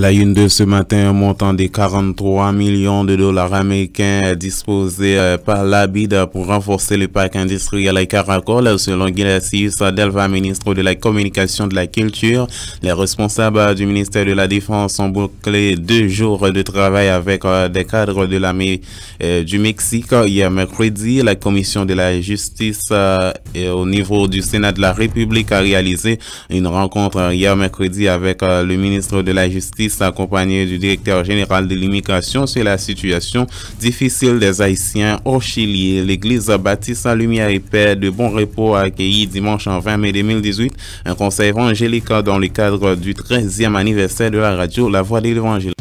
La une de ce matin, un montant de 43 millions de dollars américains disposé par la BID pour renforcer le parc industriel à Caracol, selon Guilhercius Delva, ministre de la Communication et de la Culture. Les responsables du ministère de la Défense ont bouclé 2 jours de travail avec des cadres de l'armée du Mexique. Hier mercredi, la Commission de la Justice au niveau du Sénat de la République a réalisé une rencontre hier mercredi avec le ministre de la Justice accompagné du directeur général de l'immigration sur la situation difficile des Haïtiens au Chili. L'église baptiste à Lumière et Paix de Bon Repos a accueilli dimanche 20 mai 2018 un conseil évangélique dans le cadre du 13e anniversaire de la radio La Voix de l'Évangile.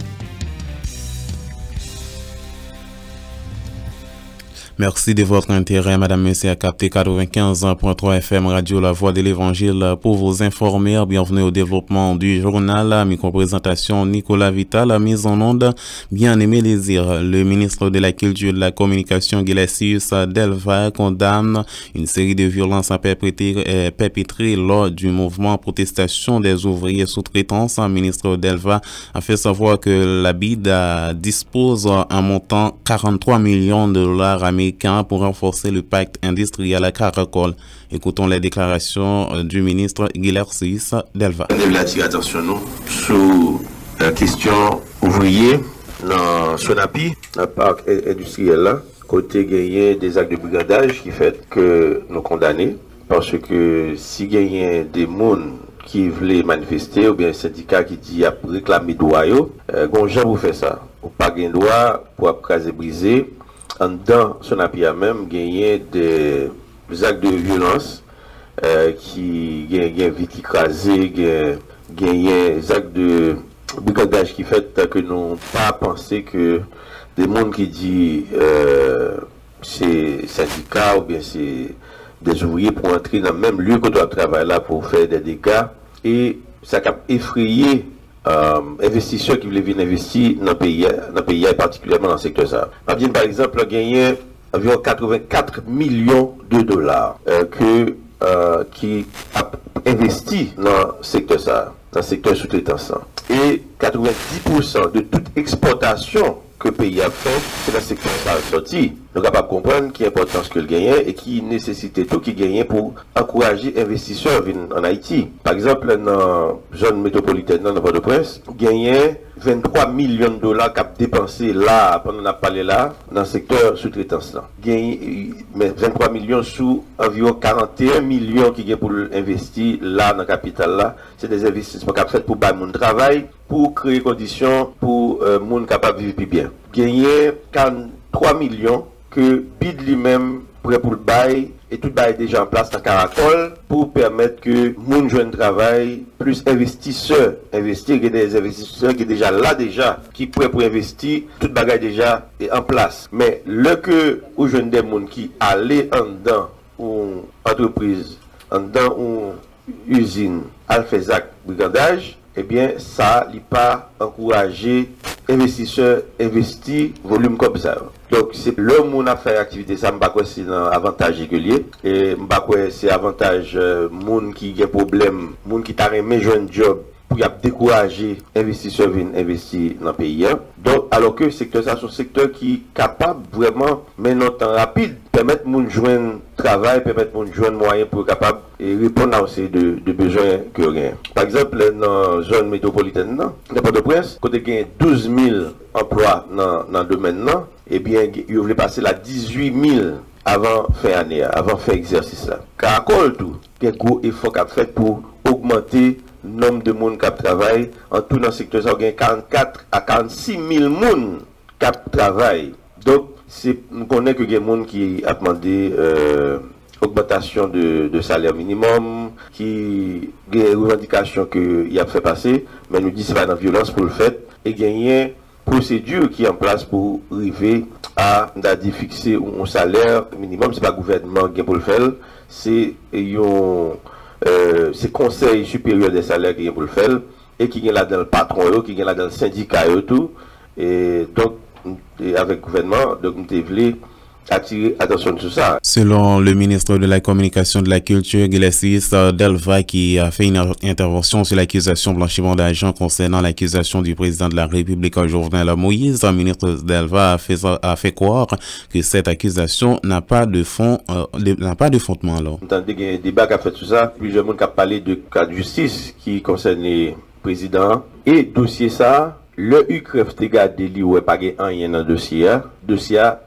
Merci de votre intérêt, Madame, Monsieur, à capter 95.3 FM Radio La Voix de l'Évangile pour vous informer. Bienvenue au développement du journal. Micro-présentation Nicolas Vital, mise en onde. Bien-aimé désir. Le ministre de la Culture et de la Communication, Guilhercius Delva, condamne une série de violences perpétrées lors du mouvement protestation des ouvriers sous-traitance. Le ministre Delva a fait savoir que la BID dispose un montant 43 millions de dollars américains pour renforcer le pacte industriel à Caracol. Écoutons les déclarations du ministre Guilhercius Delva. On devait attirer attention sur la question ouvrier dans Sonapi, dans le parc industriel là, côté gagné des actes de brigandage qui fait que nous condamnons parce que si gagné des gens qui voulaient manifester ou bien un syndicat qui dit à réclamer droit, gonjan vous fait ça, ou pas gain droit pour craser briser. En dedans, son appui a même gagné des actes de violence qui gagnent vite écrasé, gagné des actes de brigandage qui fait que nous pas penser que des gens qui disent c'est syndicat ou bien c'est des ouvriers pour entrer dans le même lieu que doit travailler là pour faire des dégâts et ça a effrayé investisseurs qui voulaient venir investir dans le pays et particulièrement dans le secteur ça. Par exemple, a gagné environ 84 millions de dollars qui a investi dans le secteur ça, dans le secteur sous-traitance. Et 90% de toute exportation que le pays a fait, c'est dans le secteur ça sorti. Nous sommes capables de comprendre qui est l'importance que le gagnait et qui nécessité tout qui gagnait pour encourager les investisseurs en Haïti. Par exemple, dans la zone métropolitaine, dans Port-au-Prince, gagnait 23 millions de dollars qu'a dépensé là, pendant qu'on a parlé là, dans le secteur sous-traitance là. Gagné 23 millions sous environ 41 millions qui gagnent pour investir là, dans la capitale là. C'est des investissements qu'a fait pour bailler mon travail, pour créer conditions pour les gens capables de vivre plus bien. Gagné 43 millions que BID lui-même prêt pour le bail et tout le bail est déjà en place dans Caracol pour permettre que les gens joignent travail, plus investisseurs investir, il y a des investisseurs qui sont déjà là déjà, qui prêt pour investir, tout le bagage déjà est en place. Mais le que vous jeunes des gens qui allaient en dedans ou entreprise, en dedans ou usine, Alfezac, brigandage, eh bien, ça n'a pas encouragé investisseurs investir volume comme ça. Donc, c'est le monde à faire activité, ça m'a pas c'est un avantage régulier. Et m'a c'est avantage monde qui a problème, monde qui t'a remis jeune job pour décourager investisseurs venir investir dans le pays. Donc, alors que le secteur, ça, c'est un secteur qui est capable vraiment, maintenant, temps rapide, permettre de nous joindre travail, permettre de nous joindre moyens pour être capable de répondre à ces de besoins que rien. Par exemple, dans la zone métropolitaine, dans Port-au-Prince, quand il y a 12 000 emplois dans le domaine, eh bien, il voulait passer la 18 000 avant fin année, avant faire exercice là. Caracol tout, il y a un gros effort qu'a fait pour augmenter le nombre de monde qui travaillent. En tout dans le secteur, il y a 44 à 46 000 personnes qui travaillent. Donc, nous connaissons que il y a des gens qui ont demandé augmentation de salaire minimum, qui ont des revendications qu'il a fait passer, mais nous disons que ce n'est pas dans la violence pour le fait, et gagner procédure qui est en place pour arriver à fixer un salaire minimum. Ce n'est pas le gouvernement qui est pour le faire, c'est le conseil supérieur des salaires qui est pour le faire, et qui est là dans le patron, qui est là dans le syndicat et tout. Et donc, avec le gouvernement, donc nous devons attirer attention sur ça. Selon le ministre de la Communication de la Culture, Gilessis Delva, qui a fait une intervention sur l'accusation blanchiment d'argent concernant l'accusation du président de la République, Jovenel Moïse, le ministre Delva a fait croire que cette accusation n'a pas de fond, n'a pas de fondement. Vous entendez qu'il y a un débat qui a fait tout ça, plusieurs monde qui a parlé de cas de justice qui concerne le président et dossier ça. Le UCREF te gade li ou pas gen rien dans dossier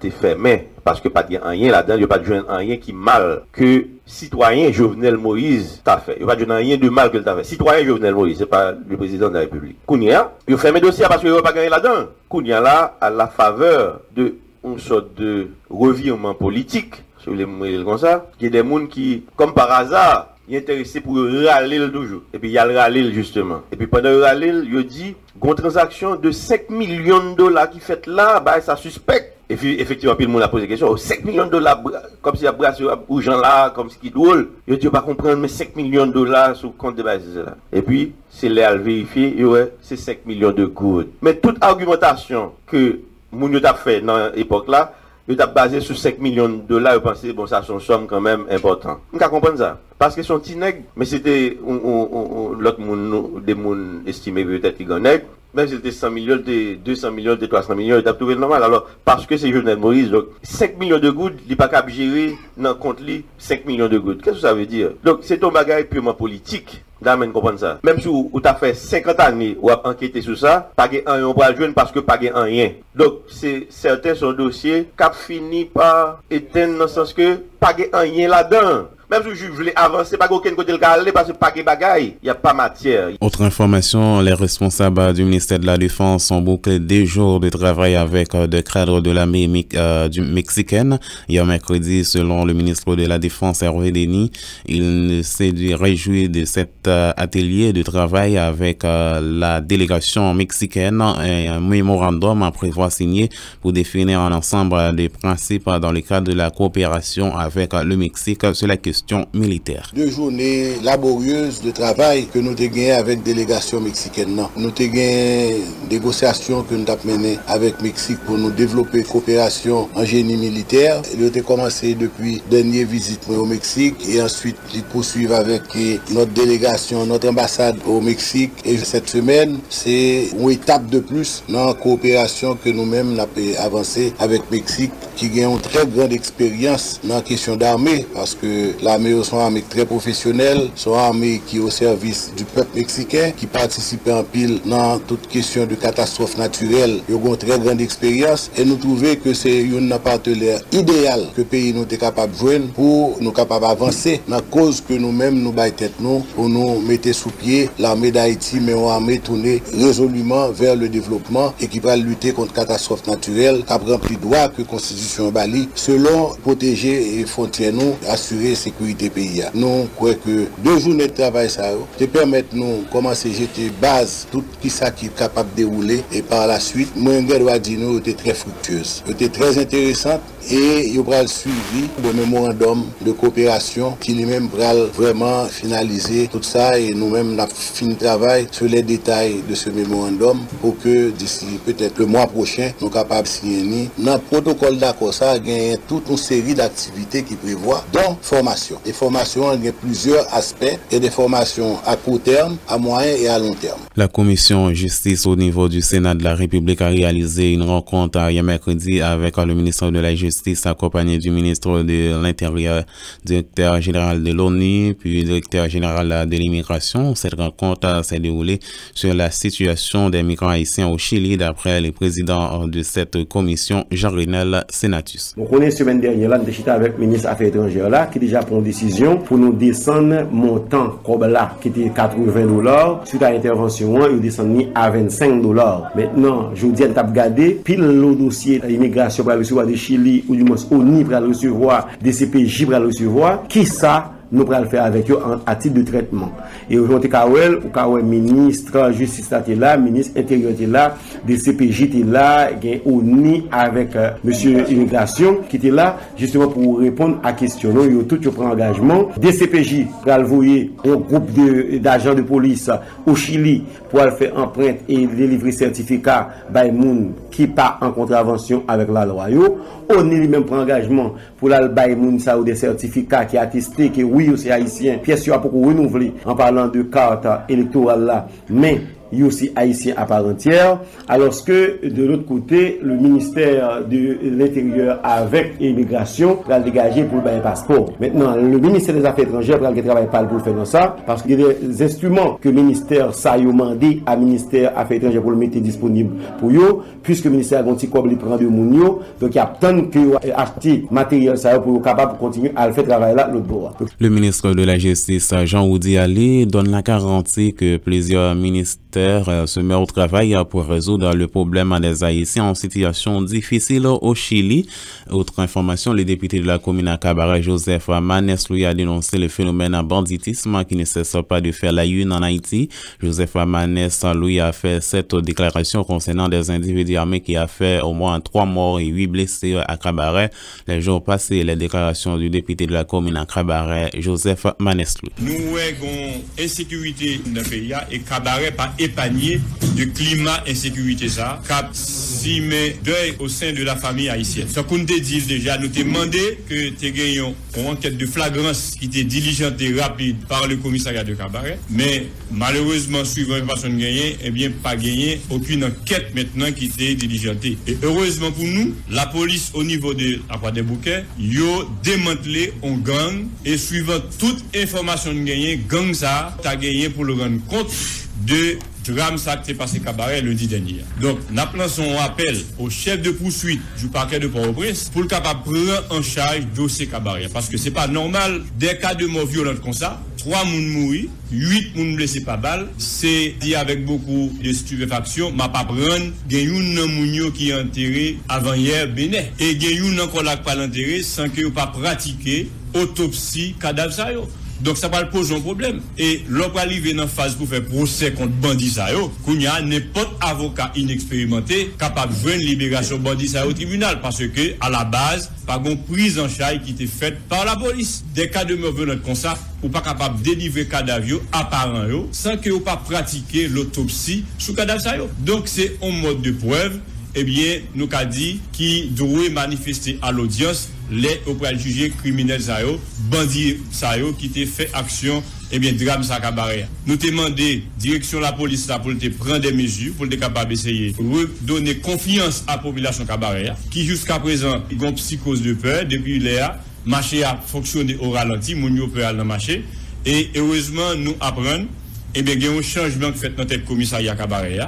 te fermé parce que pas gen rien là-dedans, il y a pas de rien qui mal que citoyen Jovenel Moïse t'a fait. Il y a pas de rien de mal que t'a fait. Citoyen Jovenel Moïse, c'est pas le président de la République. Kounia, il fermé dossier parce qu'il y a pas rien là-dedans. Kounia là à la faveur de une sorte de revirement politique, sur les mots comme ça, il y a des gens qui comme par hasard il est intéressé pour râler toujours. Et puis il y a le râler justement. Et puis pendant le râler, il dit une transaction de 5 millions de dollars qui fait là, bah ça suspecte. Et puis effectivement, puis le monde a posé la question, 5 millions de dollars, comme si il y a brassé aux gens là, comme ce qui est drôle. Il dit pas comprendre, mais 5 millions de dollars sur le compte de base là. Et puis, c'est là à vérifier, et ouais, c'est 5 millions de gouttes. Mais toute argumentation que Mounio a fait dans l'époque là, il a basé sur 5 millions de dollars, je pensais, bon, ça, son somme quand même important. On peut comprendre ça. Parce que son petit nègre, mais c'était l'autre monde, des monde estimé peut-être qu'il gagnait. Même si c'était 100 millions, 200 millions, 300 millions, il a trouvé normal. Alors, parce que c'est Jovenel Moïse, donc 5 millions de gouttes, il n'est pas capable de gérer dans le compte 5 millions de gouttes. Qu'est-ce que ça veut dire? Donc, c'est un bagage purement politique. D'amen comprendre ça. Même si vous avez fait 50 années ou avez enquêté sur ça, pas de rien, on va jouer parce que pas de rien. Donc, c'est certains son dossier qui a fini par éteindre dans le sens que pas de rien là-dedans. Même si je voulais avancer, pas aucun côté le aller parce que pas de bagaille, il n'y a pas matière. Autre information, les responsables du ministère de la Défense ont bouclé 2 jours de travail avec des cadres de l'armée mexicaine. Hier mercredi, selon le ministre de la Défense Hervé Denis, il s'est réjoui de cet atelier de travail avec la délégation mexicaine et un mémorandum à prévoir signé pour définir un ensemble des principes dans le cadre de la coopération avec le Mexique sur la question militaire. 2 journées laborieuses de travail que nous avons gagné avec la délégation mexicaine. Nous avons gagné des négociations que nous avons menées avec Mexique pour nous développer une coopération en génie militaire. Il a commencé depuis la dernière visite au Mexique et ensuite il poursuivre avec notre délégation, notre ambassade au Mexique. Et cette semaine, c'est une étape de plus dans la coopération que nous-mêmes avons avancé avec Mexique qui a une très grande expérience dans la question d'armée parce que l'armée sont armées très professionnelles, sont armées qui au service du peuple mexicain, qui participent en pile dans toute question de catastrophe naturelle. Ils ont une très grande expérience et nous trouvons que c'est un partenaire idéal que le pays nous est capable de joindre pour nous capables d'avancer dans la cause que nous-mêmes nous battons tête nous pour nous mettre sous pied l'armée d'Haïti, mais une armée tournée résolument vers le développement et qui va lutter contre catastrophes naturelles, qui a rempli droit que la Constitution Bali, selon protéger les frontières nous, assurer sécurité pays. Nous croyons que 2 journées de travail ça te permettent nous commencer à jeter base tout ça qui est capable de dérouler et par la suite moi je dois dire nous était très fructueuse, était très intéressante et il y aura le suivi de mémorandum de coopération qui lui-même va vraiment finaliser tout ça et nous-mêmes nous avons fini le travail sur les détails de ce mémorandum pour que d'ici peut-être le mois prochain nous sommes capables de signer dans le protocole d'accord ça il y a toute une série d'activités qui prévoient dont formation. Les formations, il y a plusieurs aspects et des formations à court terme, à moyen et à long terme. La commission justice au niveau du Sénat de la République a réalisé une rencontre hier mercredi avec le ministre de la Justice accompagné du ministre de l'Intérieur, directeur général de l'ONU, puis directeur général de l'immigration. Cette rencontre s'est déroulée sur la situation des migrants haïtiens au Chili d'après le président de cette commission, Jean-Renel Senatus. On connaît semaine dernière là, nous avons avec le ministre des Affaires étrangères là qui déjà prend une décision pour nous descendre montant comme là qui était $80 suite à l'intervention il descendu à $25. Maintenant je vous dis on t'a regardé pile le dossier immigration pour recevoir de Chili ou du moins ONU pour recevoir des CPJ pour recevoir qui ça nous pourrons le faire avec eux à titre de traitement. Et aujourd'hui, le ministre justice était là, ministre intérieur était là, des CPJ était là, ONI avec monsieur immigration qui était là justement pour répondre à questions. Ils ont tout pris engagement. Des CPJ pour envoyer un groupe d'agents de police au Chili pour faire empreinte et délivrer certificat by moun qui pas en contravention avec la loi. ONI lui-même prend engagement pour la by moun ça ou des certificats qui attestent que oui, c'est haïtien. Pièce à beaucoup renouvelé en parlant de carte électorale là, mais il y a aussi haïtien à part entière, alors que de l'autre côté, le ministère de l'Intérieur avec l'immigration va dégager pour le passeport. Maintenant, le ministère des Affaires étrangères va travailler pas pour faire ça, parce qu'il y a des instruments que le ministère ça a demandé à ministère des Affaires étrangères pour le mettre disponible pour eux, puisque le ministère a un petit coble prend de mounio, donc il y a tant que acheter matériel ça pour être capable de continuer à le faire travailler là l'autre bord. Le ministre de la Justice, Jean-Oudi Ali, donne la garantie que plusieurs ministères se met au travail pour résoudre le problème des Haïtiens en situation difficile au Chili. Autre information, le député de la commune à Cabaret, Joseph Manès, lui a dénoncé le phénomène de banditisme qui ne cesse pas de faire la une en Haïti. Joseph Manès, lui, a fait cette déclaration concernant des individus armés qui a fait au moins 3 morts et 8 blessés à Cabaret. Les jours passés, les déclarations du député de la commune à Cabaret, Joseph Manès. Nous avons insécurité dans le pays et Cabaret pas épargné de climat insécurité ça cap si mais deuil au sein de la famille haïtienne. Ce qu'on te dit déjà, nous te demandé que tu gagnions une enquête de flagrance qui était diligentée rapide par le commissariat de Cabaret, mais malheureusement suivant une façon de gagner, eh bien pas gagné aucune enquête maintenant qui était diligentée. Et heureusement pour nous, la police au niveau de la Croix des Bouquets, yo démantelé un gang et suivant toute information de gagner, gang ça t'a gagné pour le rendre compte de drame ça qui s'est passé Cabaret lundi dernier. Donc, nous lançons un appel au chef de poursuite du parquet de Port-au-Prince pour le capable prendre en charge dossier Cabaret. Parce que c'est pas normal, des cas de mort violente comme ça, 3 personnes mourent, 8 personnes blessées par balle, c'est dit avec beaucoup de stupéfaction, ma pas prendre, il y a une qui est enterré avant hier Bénin. Et il y a une encore là qui pas l'enterré sans que vous pas pratiqué autopsie cadavre ça yo. Donc ça va poser un problème. Et l'on va arriver dans phase pour faire procès contre bandit ça yo, qu'il y a n'importe avocat inexpérimenté capable de jouer une libération bandit ça au tribunal parce que à la base pas une prise en charge qui était faite par la police. Des cas de mort violente comme ça, ou pas capable de délivrer cadavre apparent yo sans que ou pas pratiquer l'autopsie sur cadavre ça yo. Donc c'est un mode de preuve. Eh bien, nous avons dit qui doit manifester à l'audience les auprès du juge criminel Sayo, bandit Sayo qui t'a fait action, eh bien, drame sa Cabaret. Nous te demandé direction de la police là pour te prendre des mesures, pour être capable d'essayer redonner confiance à la population Cabaret, qui jusqu'à présent, ils ont psychose de peur, depuis là, marché a fonctionné au ralenti, mon yo peut aller dans le marché, et heureusement, nous apprenons, eh bien, il y a un changement qui fait dans notre commissariat Cabaret.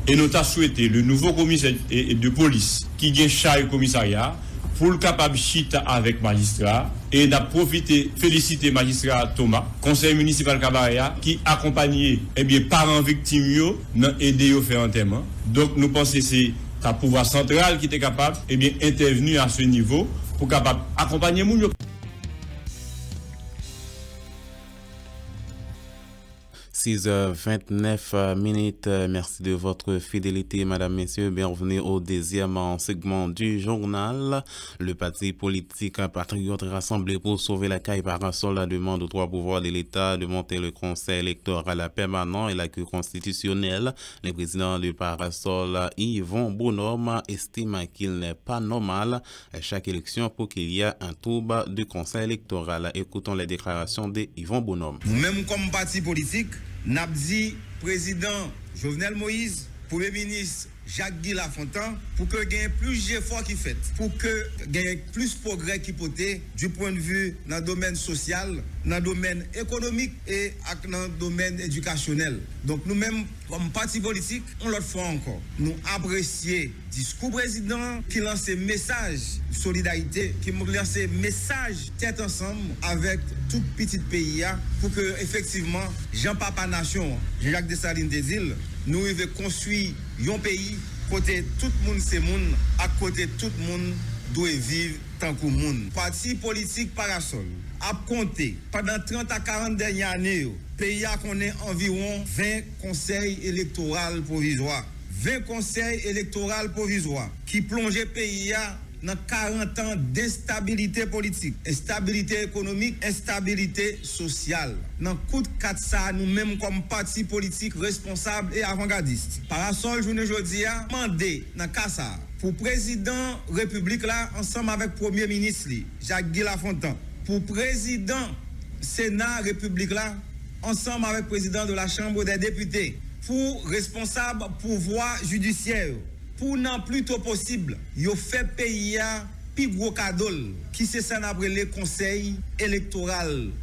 Et nous avons souhaité le nouveau commissaire de police qui vient charger le commissariat pour le capable chita avec magistrat et n'a profité féliciter magistrat Thomas, conseil municipal Cabaret qui accompagnait eh bien parents victimes dans aider au faire enterrement. Donc nous pensons que c'est le pouvoir central qui était capable eh bien intervenir à ce niveau pour capable accompagner moun yo. 6h29. Merci de votre fidélité, Madame, Messieurs. Bienvenue au deuxième segment du journal. Le parti politique Patriote rassemblé pour sauver la caille parasol la demande aux 3 pouvoirs de l'État de monter le conseil électoral permanent et la Cour constitutionnelle. Le président du parasol, Yvon Bonhomme, estime qu'il n'est pas normal à chaque élection pour qu'il y ait un tour du conseil électoral. Écoutons les déclarations de Yvon Bonhomme. Nous-mêmes comme parti politique, Nabdi, président Jovenel Moïse, Premier ministre Jacques-Guy Lafontaine, pour que gagne plus d'efforts qui fait, pour que gagne plus de progrès qui poté du point de vue dans le domaine social, dans le domaine économique et dans le domaine éducationnel. Donc nous-mêmes, comme parti politique, on l'autre fois encore, nous apprécions discours président qui lance message de solidarité, qui lance message tête ensemble avec tout petit pays pour que effectivement Jean-Papa Nation, Jacques Dessalines des Îles, nous devons construire un pays côté tout le monde c'est monde, à côté tout le monde doit vivre tant que moun. Parti politique Parasol a compté pendant 30 à 40 dernières années, le pays a connu environ 20 conseils électoraux provisoires. 20 conseils électoraux provisoires qui plongeaient le pays dans 40 ans d'instabilité politique, instabilité économique, instabilité sociale. Dans le coup de 4 ça, nous-mêmes comme parti politique responsable et avant-gardiste. Parasol, journée aujourd'hui, a demandé dans le cas ça, pour président République là, ensemble avec Premier ministre Jacques-Guy Lafontaine, pour président Sénat République là, ensemble avec président de la Chambre des députés, pour responsable pouvoir judiciaire, pour non plus tôt possible, yo fait payer plus gros cadeau qui c'est ça après les conseils électoraux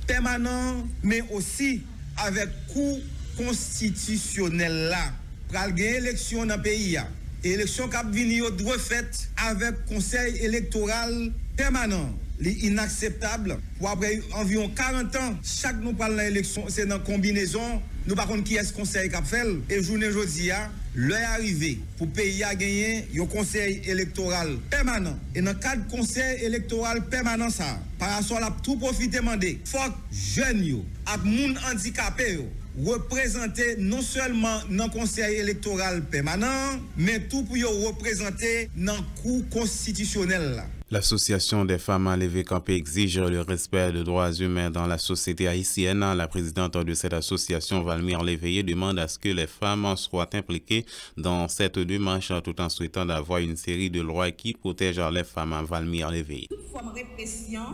permanents, mais aussi avec cour constitutionnel là. Pral gen élection dans pays a. Élection qui vini yo doit faite avec conseil électoral permanent. Inacceptable pour après environ 40 ans chaque nous parle l'élection c'est dans combinaison nous par contre qui est ce conseil qu'a fait et journée aujourd'hui l'heure arrivé pour pays à gagner un conseil électoral permanent et dans cadre conseil électoral permanent ça Parasol a tout profiter demander faut jeunes yo ak moun handicapé yo représenter non seulement dans conseil électoral permanent mais tout pour yo représenter dans cour constitutionnel là. L'Association des femmes enlevées campées exige le respect des droits humains dans la société haïtienne. La présidente de cette association, Valmire Léveillé, demande à ce que les femmes soient impliquées dans cette démarche tout en souhaitant d'avoir une série de lois qui protègent les femmes. Valmire Léveillé. Toute forme de répression,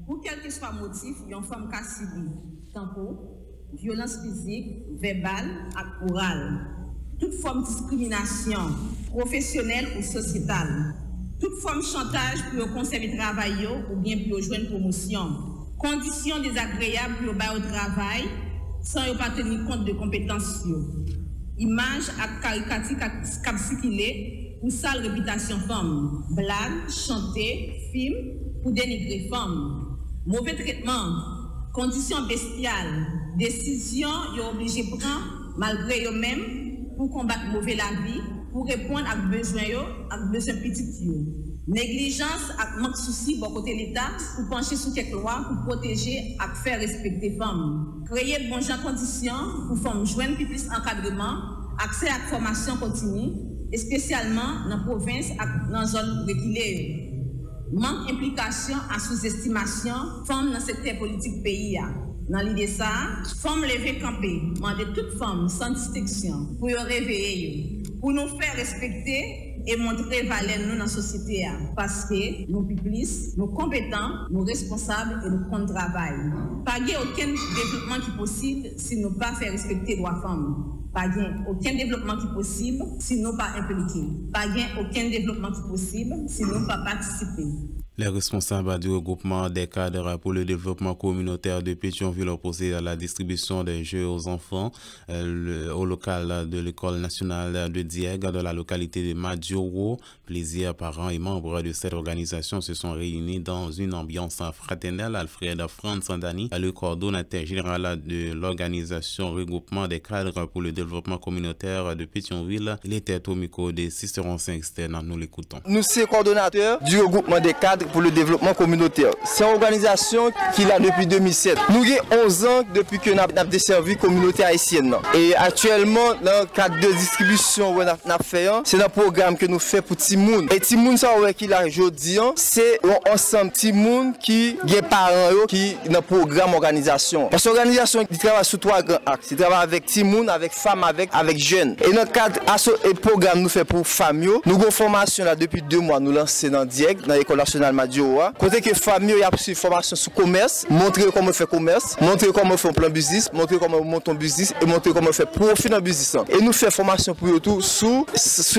pour quel que soit le motif, il y a une femme qui a subi tempo, violence physique, verbale et orale. Toute forme de discrimination professionnelle ou sociétale. Toute forme de chantage pour conserver le travail ou bien pour jouer une promotion. Conditions désagréables pour au travail sans pas tenir compte de compétences. Images et caricatures qui circulent pour sale réputation femme. Blagues, chanter, films pour dénigrer femmes. Mauvais traitement, conditions bestiales, décisions obligés de prendre malgré eux-mêmes pour combattre mauvais la vie. Pour répondre à besoin petits. Négligence et manque de souci de côté de l'État pour pencher sur quelques lois pour protéger et faire respecter les femmes. Créer de bonnes conditions pour femmes joindre plus encadrement, accès à la formation continue, et spécialement dans la province et dans la zone reculée. Manque d'implication et sous-estimation femmes dans le secteur politique pays. Dans l'idée ça, femmes levées campées, demander toute femme sans distinction pour y réveiller, pour nous faire respecter et montrer valeur nous dans la société. Parce que nous plus, nous compétents, nous responsables et nous comptons travail. Pas aucun développement qui est possible si nous ne pas faire respecter les droits femmes. Pas aucun développement qui est possible si nous ne pas impliqués. Pas aucun développement qui est possible si nous ne pas participer. Les responsables du regroupement des cadres pour le développement communautaire de Pétionville opposés à la distribution des jeux aux enfants au local de l'école nationale de Dieg dans la localité de Madjoro. Plusieurs parents et membres de cette organisation se sont réunis dans une ambiance fraternelle. Alfred Franz Sandani, le coordonnateur général de l'organisation regroupement des cadres pour le développement communautaire de Pétionville, il était au micro des Ciceron externes. Nous l'écoutons. Nous sommes coordonnateurs du regroupement des cadres pour le développement communautaire. C'est une organisation qui est là depuis 2007. Nous avons 11 ans depuis que nous avons desservi la communauté haïtienne. Et actuellement, dans le cadre de distribution, c'est un programme que nous faisons pour Timoun. Et Timoun, ça qui là aujourd'hui, c'est un ensemble Timoun qui est parents qui dans le programme organisation. Parce que l'organisation travaille sous 3 grands axes. Il travaille avec Timoun, avec femmes, avec jeunes. Et dans le cadre de programme nous fait pour femmes, nous avons une formation là depuis 2 mois. Nous lançons dans Dieg, dans l'école nationale Madjoa. Côté que famille a reçu formation sur commerce, montrer comment faire commerce, montrer comment faire un plan business, montrer comment monter un business et montrer comment faire profit dans le business. Et nous faisons formation pour tout sur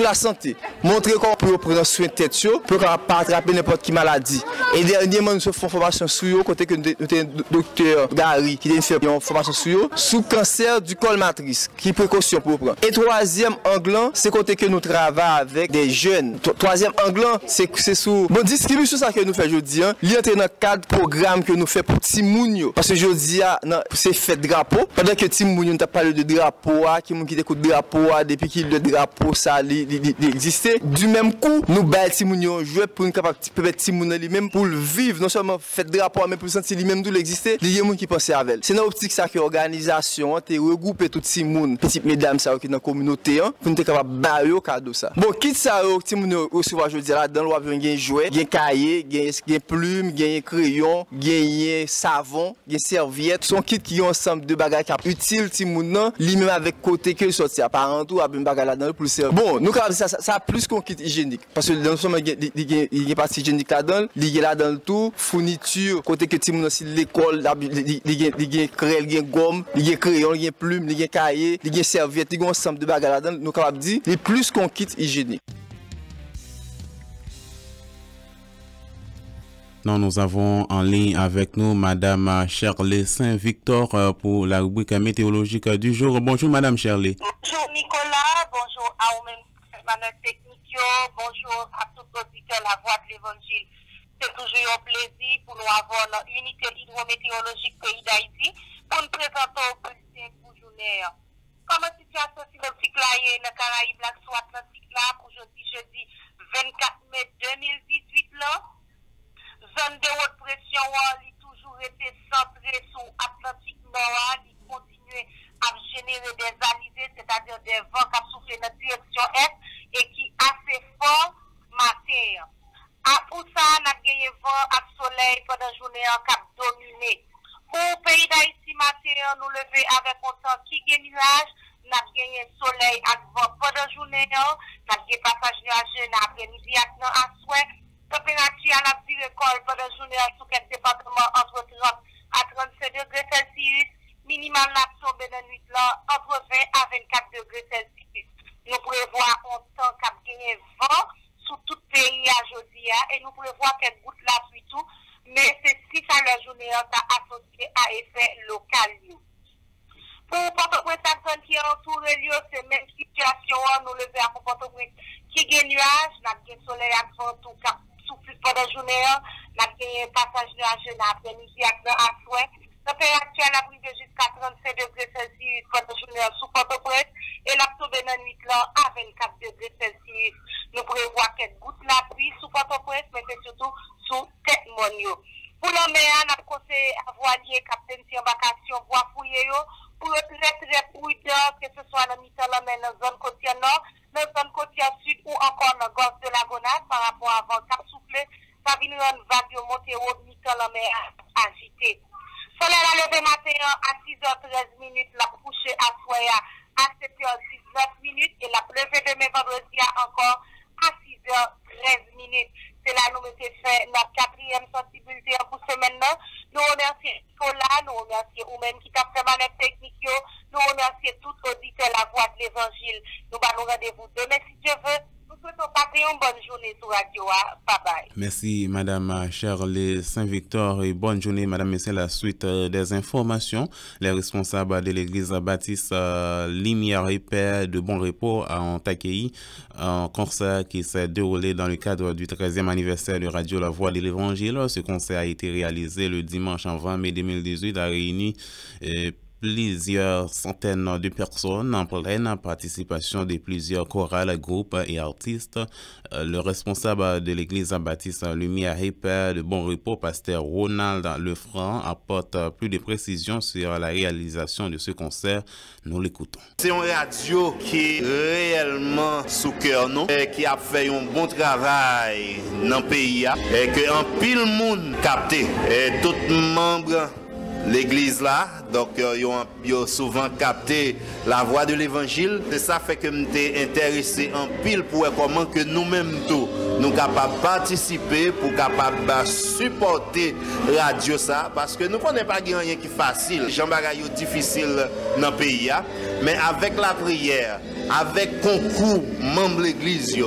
la santé, montrer comment pour prendre soin de tête pour pas attraper n'importe quelle maladie. Et dernièrement nous faisons formation sur côté que nous avons docteur Gary qui a fait une formation sur le cancer du col matrice, qui précaution pour prendre. Et troisième angle, c'est côté que nous travaillons avec des jeunes. Troisième angle, c'est sur bon distribution ça que nous faisons aujourd'hui, il entre dans le cadre programme que nous faisons pour Timounio. Parce que aujourd'hui, c'est fait drapeau. Pendant que Timounio n'a pas parlé de drapeau, qui m'a quitté de drapeau, depuis qu'il le drapeau, ça existait. Du même coup, nous baillons Timounio, jouer pour une capacité, peut-être Timounio lui-même, pour le vivre, non seulement fait drapeau, mais pour sentir lui-même d'où l'existait, il y a des gens qui pensaient avec elle. C'est dans l'optique ça que l'organisation, a regroupé toutes ces gens, petites mesdames, ça, qui dans la communauté, pour nous être capable de bailler au cadeau ça. Bon, quitte ça, Timounio, recevoir, je dis là, dans l'ouavre, il y a un jouet, il y a un cahier, il y a plume, il y a un crayon, il y a savon, il y a serviette. Son kit qui ont ensemble de bagages qui utiles Timoun lui-même avec côté que sorti apparent tout avec un bagage là-dedans pour le servir. Bon, nous ça a plus qu'un kit hygiénique parce que dans le sommet il y a partie hygiénique là-dedans, il y a là-dedans le tout, fourniture côté que Timoun aussi l'école, il y a crelle, il y a gomme, il y a crayon, il y a plume, il y a cahier, il y a serviette, il y a ensemble de bagages là-dedans, nous capable dire, il plus qu'un kit hygiénique. Nous avons en ligne avec nous Madame Shirley Saint-Victor pour la rubrique météorologique du jour. Bonjour Madame Shirley. Bonjour Nicolas, bonjour à vous-même, Madame Technique, bonjour à tous les auditeurs de la voix de l'Évangile. C'est toujours un plaisir pour nous avoir l'unité hydrométéorologique pays d'Haïti pour nous présenter au bulletin pour journée. Comme la situation synoptique là est dans le Caraïbe, soit Atlantique là, pour jeudi 24 mai 2018 là. Zone de haute pression a toujours été centrée sur l'Atlantique Nord, il continue à générer des alizés, c'est-à-dire des vents qui soufflent dans la direction est et qui assez fort matin. Pour ça, on a gagné vent à soleil pendant la journée en cap dominé. Pour le pays d'Haïti matin, nous lever avec un temps qui est nuage, on a gagné soleil à vent pendant la journée, on a gagné passage nuageux dans l'après-midi à souhait. Température à la vie récolte pendant la journée sur quelques départements entre 30 à 35 degrés Celsius. Minimal l'action de la nuit là entre 20 à 24 degrés Celsius. Nous prévoyons un temps qui a gagné vent sur tout le pays aujourd'hui et nous prévoyons quelques gouttes la pluie tout. Mais c'est si ça la journée est associé à effet local. Pour Port-au-Prince, qui est entouré, c'est la même situation. Nous levons à Port-au-Prince qui est nuage, nous avons soleil à tout cap. Souffle pendant la journée, nous avons passage nuageux dans l'après-midi à souhait. Température a privé jusqu'à 35 degrés Celsius pendant la journée sous Port-au-Prince et la tombée dans la nuit là à 24 degrés Celsius. Nous prévoyons quelques gouttes la pluie sous Port-au-Prince, mais c'est surtout sous Tête-Monio. Pour la mer, nous avons conseillé à voilier, capitaine de embarcation, voie fouiller, pour être très prudent, que ce soit dans la mer, dans la zone côtière nord, dans la zone côtière sud ou encore dans le golfe de la Gonade par rapport à vent cap soufflé, ça vient rendre vague monter au la mer agité. Soleil à lever matin à 6h13 minutes, la coucher à soir à 7h19 et la levée demain vendredi encore à 6h13 minutes. C'est là nous mettons fait notre 4e sensibilité pour ce maintenant. Nous remercions Nicolas, nous remercions vous-même qui t'a fait manette technique, nous remercions tous auditeurs la voix de l'Évangile. Nous allons rendez-vous demain si Dieu veut. Nous souhaitons passer une bonne journée sur Radio. Bye bye. Merci Madame Shirley Saint-Victor et bonne journée Madame. Messieurs, la suite des informations. Les responsables de l'église baptiste Lumière et Paix de Bon Repos ont accueilli un concert qui s'est déroulé dans le cadre du 13e anniversaire de Radio La Voix de l'Évangile. Ce concert a été réalisé le dimanche 20 mai 2018 a réuni plusieurs centaines de personnes en pleine participation de plusieurs chorales, groupes et artistes. Le responsable de l'église baptiste Lumière et Paix de Bon Repos, pasteur Ronald Lefranc, apporte plus de précisions sur la réalisation de ce concert. Nous l'écoutons. C'est une radio qui est réellement sous cœur, non? Et qui a fait un bon travail dans le pays et que un pile monde capté et tout membre l'église là, donc ils ont souvent capté la voix de l'évangile. C'est ça fait que m'étais intéressé en pile pour comment que nous-mêmes tous nous capables de participer pour capables de supporter radio ça parce que nous connaissons pas rien qui est facile. Jean Bagayo difficile dans le pays mais avec la prière, avec concours membres de l'église,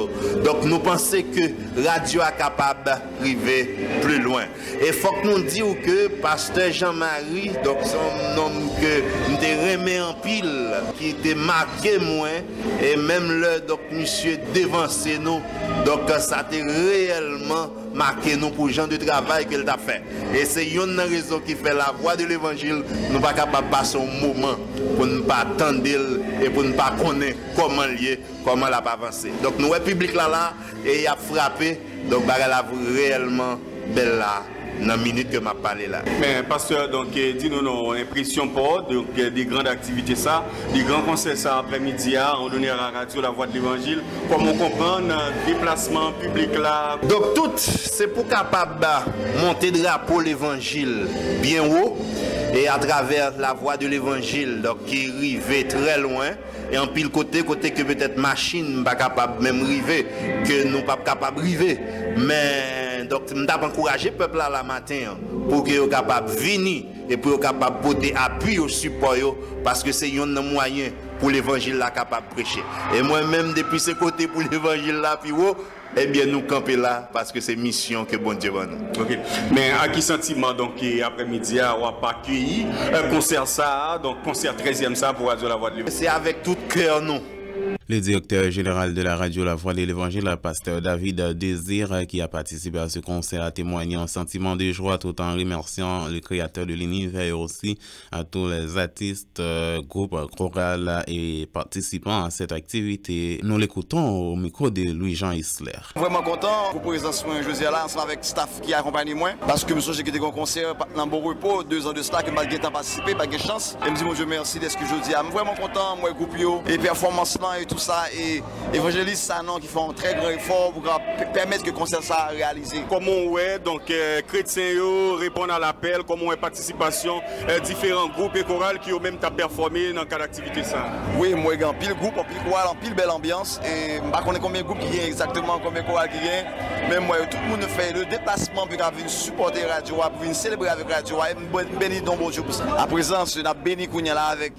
donc nous pensons que radio est capable d'arriver plus loin. Et faut que nous disions que pasteur Jean-Marie, donc son nom que nous remet en pile, qui était marqué moins, et même le donc monsieur dévancé nous, donc ça a été réellement marqué nous pour le genre de travail qu'elle a fait. Et c'est une raison qui fait la voix de l'évangile. Nous ne sommes pas capables de passer un moment pour ne pas attendre et pour ne pas connaître comment lier, comment elle a avancé. Donc nous, le public là, et il a frappé. Donc, elle a réellement belle là. Dans la minute que m'a parlé là. Mais pasteur, donc dis-nous nos impressions pour donc des grandes activités ça, des grands concerts ça après-midi, on donne à la radio la voix de l'évangile. Comment comprendre déplacement public là. Donc tout c'est pour capable monter drapeau l'évangile bien haut et à travers la voix de l'évangile donc qui arrive très loin. Et en pile côté que peut-être machine pas capable même arriver que nous pas capable arriver mais donc nous avons encouragé le peuple là la matin pour que soient capable venir et pour qu'ils capable porter appui au support parce que c'est un moyen pour l'évangile là capable prêcher et moi-même depuis ce côté pour l'évangile là puis eh bien nous camper là parce que c'est mission que bon Dieu va nous. OK. Mais à qui sentiment donc après-midi on va pas accueillir un concert ça donc concert 13e ça pour Radio La Voix de l'Évangile. C'est avec tout cœur nous. Le directeur général de la radio La Voix de l'Évangile, le pasteur David Désir, qui a participé à ce concert, a témoigné un sentiment de joie tout en remerciant le créateur de l'univers et aussi à tous les artistes, groupes, chorales et participants à cette activité. Nous l'écoutons au micro de Louis-Jean Isler. Vraiment content pour présence José là ensemble avec staff qui accompagne moi parce que monsieur j'ai quitté un concert dans bon repos 2 ans de cela que malgré temps participé pas de chance et me dit mon Dieu merci de ce que je dis. Vraiment content moi groupe yo et performance là et tout ça et évangéliste ça non qui font un très grand effort pour permettre que le concert ça réalisé. Comment ouais donc chrétiens répondent à l'appel, comment est participation différents groupes et chorales qui ont même t'a performé dans quelle activité ça. Oui, moi grand pile groupe, en pile chorale, en pile belle ambiance et pas connais combien de groupes qui gagnent exactement combien de chorales qui gagnent mais moi tout le monde fait le déplacement pour venir supporter radio pour venir célébrer avec radio et béni don bon Dieu pour ça. À présent, on a béni Kounia là avec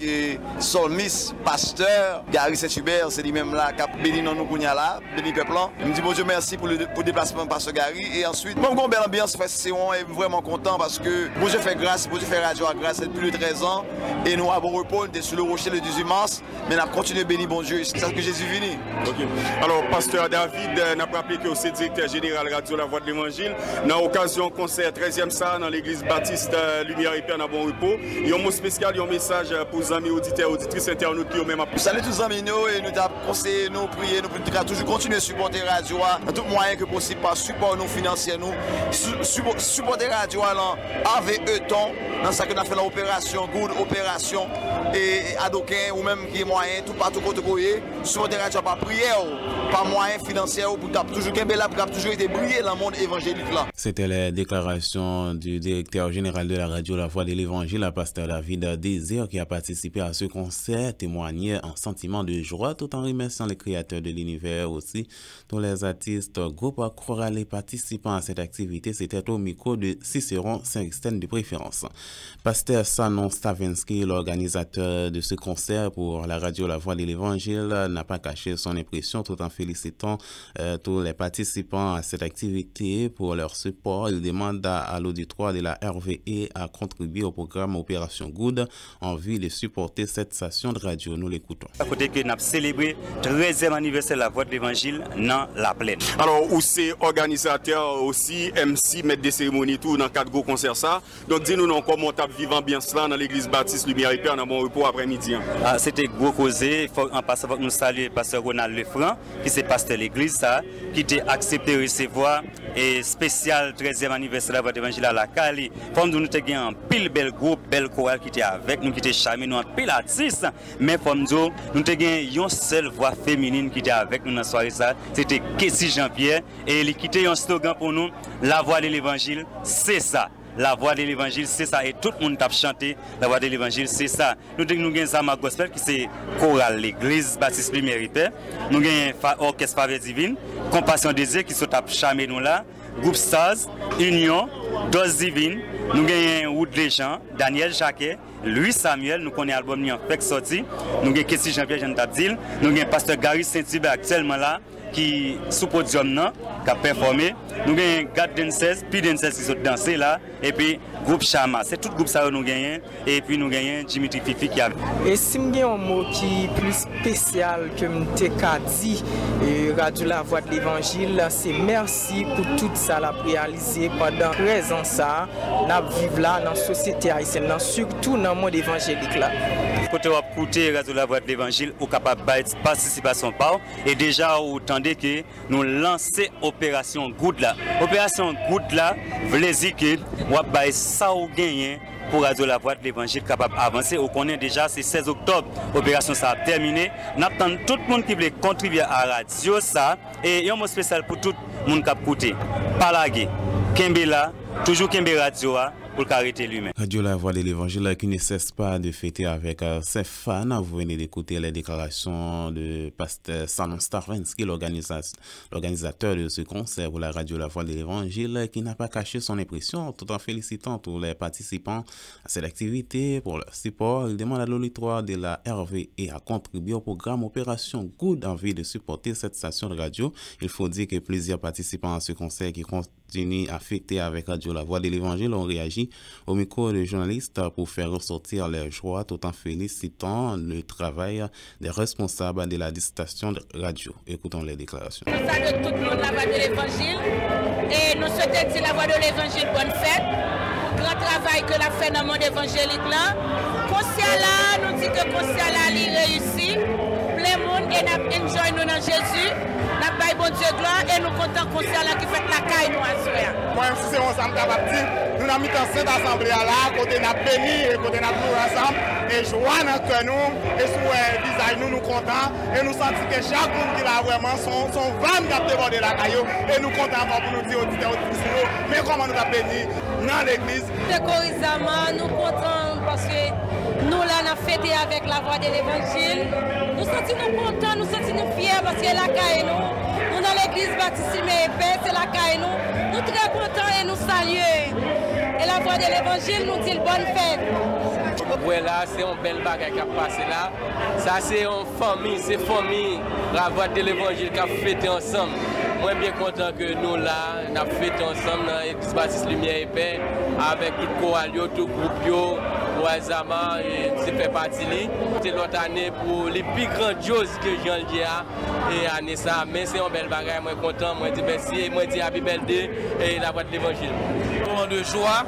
Solmis, pasteur Gary Saint-Hubert, c'est lui-même là qui a béni nous Kounia là, béni peuple. Je me dis bon Dieu merci pour le déplacement par ce Gary et ensuite bon une belle ambiance c'est on est vraiment content parce que bon Dieu fait grâce, bon Dieu fait radio à grâce depuis 13 ans et nous avons repos sur le rocher le 18 mars mais on a continué béni bon Dieu, c'est ça que Jésus est venu. OK. Alors pasteur David n'a pas rappelé que c'est directeur général Radio La Voix de l'Évangile dans l'occasion concert 13e ça dans l'église Baptiste Lumière et Paix dans bon repos. Il y a un mot spécial, il y a un message pour les amis auditeurs auditrices internautes qui ont même appris. Salut tous les amis nous et nous avons conseillé nous prier nous pour toujours continuer à supporter radio dans tout moyen que possible par support nous financier nous supporter radio avec ton dans ça que nous avons fait l'opération good opération et adoquin ou même qui est moyen tout partout côté coyer supporter radio par prière par moyen financier pour toujours toujours été briller dans le monde évangélique là. C'était la déclaration du directeur général de la radio La Voix de l'Évangile, le pasteur David Désir, qui a participé à ce concert, témoignait un sentiment de joie tout en remerciant les créateurs de l'univers aussi. Tous les artistes, groupes chorales et participants à cette activité, c'était au micro de Cicéron Saint-Externe de préférence. Pasteur Sanon Stavensky, l'organisateur de ce concert pour la radio La Voix de l'Évangile, n'a pas caché son impression tout en félicitant tous les participants à cette activité pour leur support. Il demande à l'auditoire de la RVE à contribuer au programme Opération Good en vue de supporter cette station de radio. Nous l'écoutons. À côté que nous avons célébré le 13e anniversaire de la Voix de l'Évangile dans la plaine. Alors, où c'est organisateur aussi, MC, maître des cérémonies, tout dans 4 gros concerts ça. Donc, dis-nous comment tu as vécu l'ambiance là dans l'église Baptiste Lumière et Paix dans bon repos après-midi. C'était gros causé. En passant, nous saluer pasteur Ronald Lefranc, qui c'est pasteur de l'église, ça, qui a accepté de recevoir et spécial 13e anniversaire de la Voix de l'Évangile à la Cali. Comme nous avons un pile bel groupe, bel chorale qui était avec nous, qui était charmé, nous un pile artiste. Mais comme nous avons une seule voix féminine qui était avec nous dans la soirée, c'était Kessie Jean-Pierre. Et il quittait un slogan pour nous, la Voix de l'Évangile, c'est ça. La Voix de l'Évangile, c'est ça. Et tout le monde a chanté la Voix de l'Évangile, c'est ça. Nous avons Zama Gospel qui c'est chorale l'église Baptiste Lumière et Paix. Nous avons Orchestre Faveur Divine, Compassion Désir qui sont charmés nous là. Groupe Stars, Union, Dose Divine. Nous avons Woodley Jean, Daniel Jacquet, Louis Samuel, nous connaissons l'album en fait sorti. Nous avons Kessie Jean-Pierre Jean Tabdil. Nous avons Pasteur Gary Saint-Hubert actuellement là. qui sous podium qui a performé. Nous avons quatre danseuses, puis danseuses qui sont dansées là, et puis groupe Chama. C'est tout le groupe ça nous gagnons, et puis nous gagnons Dimitri Fifi qui a. Et si je un mot qui est plus spécial que je dit, Radio La Voix de l'Évangile, c'est merci pour tout ça la réalisé pendant 13 ans ça, nous vivons là dans la société haïtienne, surtout dans le monde évangélique là. Quand on écouter Radio La Voix de l'Évangile, on est capable de participation par et déjà vous entendez que nous lançons opération Good là. Opération Good là, veut dire que on va ça ou gagner pour Radio La Voix de l'Évangile capable d'avancer. On connaît déjà c'est 16 octobre, opération ça a terminé. Nous attendons tout le monde qui veut contribuer à la radio ça et un mot spécial pour tout le monde qui a écouté. Palagé, Kembela, toujours Kembe Radio pour arrêter lui-même. Radio La Voix de l'Évangile qui ne cesse pas de fêter avec ses fans. Vous venez d'écouter les déclarations de Pasteur Salon Starvensky, l'organisateur de ce concert pour la Radio La Voix de l'Évangile, qui n'a pas caché son impression tout en félicitant tous les participants à cette activité pour leur support. Il demande à l'auditoire de la RVE à contribuer au programme Opération Good en vue de supporter cette station de radio. Il faut dire que plusieurs participants à ce concert qui continuent à fêter avec Radio La Voix de l'Évangile ont réagi au micro de journalistes pour faire ressortir leur joie tout en félicitant le travail des responsables de la station de radio. Écoutons les déclarations. Nous saluons tout le monde la Voix de l'Évangile et nous souhaitons que la Voix de l'Évangile bonne fête. Grand travail que la fait dans le monde évangélique là. Concert là, nous disons que le concert là, il réussit. Plein monde et nous enjoy nous dans Jésus. Nous baillons bon Dieu gloire et nous comptons concert là qui fait la caille nous à soir. Moi, si c'est ensemble capable de dire, nous avons mis dans cette assemblée là, côté nous béni et côté nous ensemble et joie dans cœur nous et sur le visage nous contents et nous sentons que chaque monde qui là vraiment son van qui a débordé la caillou et nous contents pour nous dire mais comment nous avons béni dans l'église. Décorisement, nous contents parce que nous là, nous fêté avec la Voix de l'Évangile. Nous sentons contents, nous sentons fiers parce que la caille nous dans l'église baptiste et paix, c'est la caille nous. Nous très contents et nous saluons. Et la Voix de l'Évangile nous dit bonne fête. Voilà, c'est un bel bagage qui a passé là. Ça, c'est une famille, la Voix de l'Évangile qui a fêté ensemble. Moi, bien content que nous là, nous avons fêté ensemble dans l'église baptiste Lumière et Paix, avec tout le chorale, tout le groupe. Zama et c'est fait partie c'est l'autre année pour les plus grandioses que Jean le dit et année ça mais c'est un bel bagage moi content moi dis merci moi dis happy birthday et la Voix de l'Évangile. Moment de joie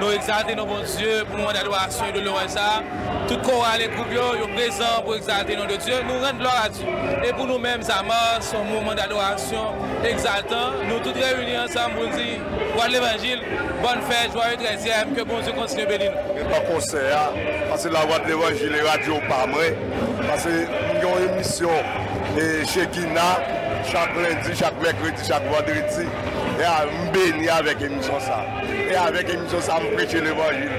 nous exalter nos bon Dieu pour moment d'adoration et de louange ça tout chorale et groupe yo présent pour exalter nom de Dieu nous rendre gloire à Dieu et pour nous-mêmes Zama son moment d'adoration exaltant nous tous réunis ensemble pour dire Voix de l'Évangile bonne fête joyeux 13e que bon Dieu continue de bénir nous. Parce que la Voix de l'Évangile et radio pas vrai. Parce que nous avons une émission chez Kina chaque lundi, chaque mercredi, chaque vendredi. Et à bénir avec l'émission ça. Et avec l'émission ça, nous prêcher l'Évangile.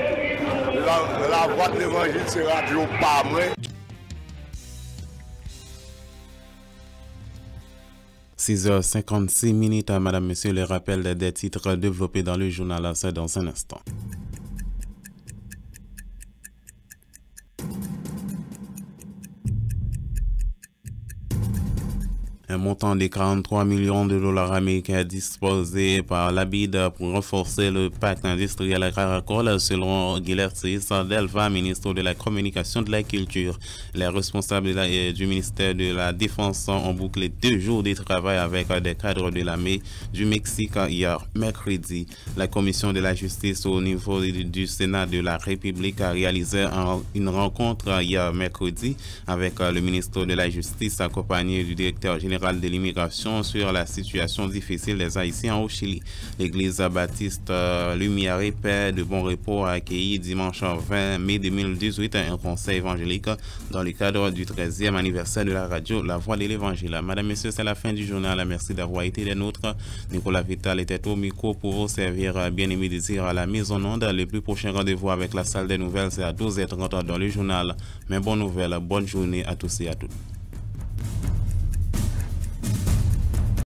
La Voix de l'Évangile, c'est radio pas vrai. 6h56, Madame, Monsieur, le rappel des titres développés dans le journal, c'est dans un instant. Un montant de 43 millions de dollars américains disposé par la BID pour renforcer le pacte industriel à Caracol, selon Guilherme Delva, ministre de la Communication et de la Culture. Les responsables du ministère de la Défense ont bouclé 2 jours de travail avec des cadres de l'armée du Mexique hier mercredi. La Commission de la Justice au niveau du Sénat de la République a réalisé une rencontre hier mercredi avec le ministre de la Justice accompagné du directeur général de l'immigration sur la situation difficile des Haïtiens au Chili. L'église baptiste Lumière et Paix de Bon Repos a accueilli dimanche 20 mai 2018 un conseil évangélique dans le cadre du 13e anniversaire de la radio La Voix de l'Évangile. Madame, Messieurs, c'est la fin du journal. Merci d'avoir été des nôtres. Nicolas Vital était au micro pour vous servir. Bien-aimé désir à la mise en onde. Le plus prochain rendez-vous avec la salle des nouvelles, c'est à 12h30 dans le journal. Mais bonne nouvelle, bonne journée à tous et à toutes.